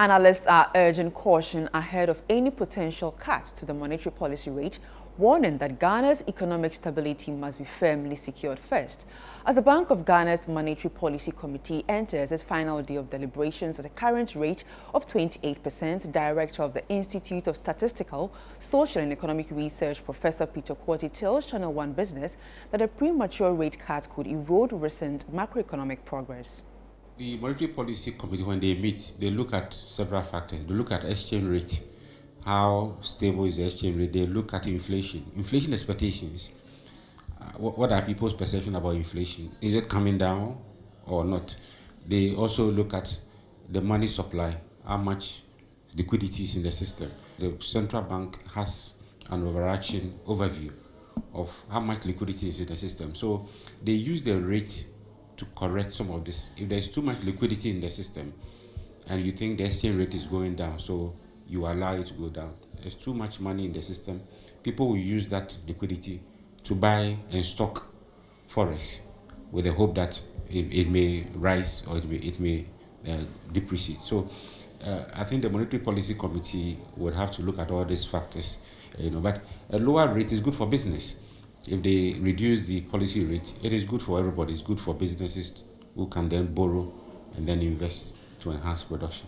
Analysts are urging caution ahead of any potential cut to the monetary policy rate, warning that Ghana's economic stability must be firmly secured first. As the Bank of Ghana's Monetary Policy Committee enters its final day of deliberations at a current rate of 28%, Director of the Institute of Statistical, Social and Economic Research, Professor Peter Quartey, tells ChannelOne Business that a premature rate cut could erode recent macroeconomic progress. The Monetary Policy Committee, when they meet, they look at several factors. They look at exchange rate, how stable is the exchange rate. They look at inflation expectations. What are people's perception about inflation? Is it coming down or not? They also look at the money supply, how much liquidity is in the system. The central bank has an overarching overview of how much liquidity is in the system. So they use the rate to correct some of this. If there's too much liquidity in the system and you think the exchange rate is going down, so you allow it to go down. There's too much money in the system. People will use that liquidity to buy and stock forex with the hope that it may rise or it may depreciate. So I think the Monetary Policy Committee would have to look at all these factors, but a lower rate is good for business. If they reduce the policy rate, it is good for everybody. It's good for businesses who can then borrow and then invest to enhance production.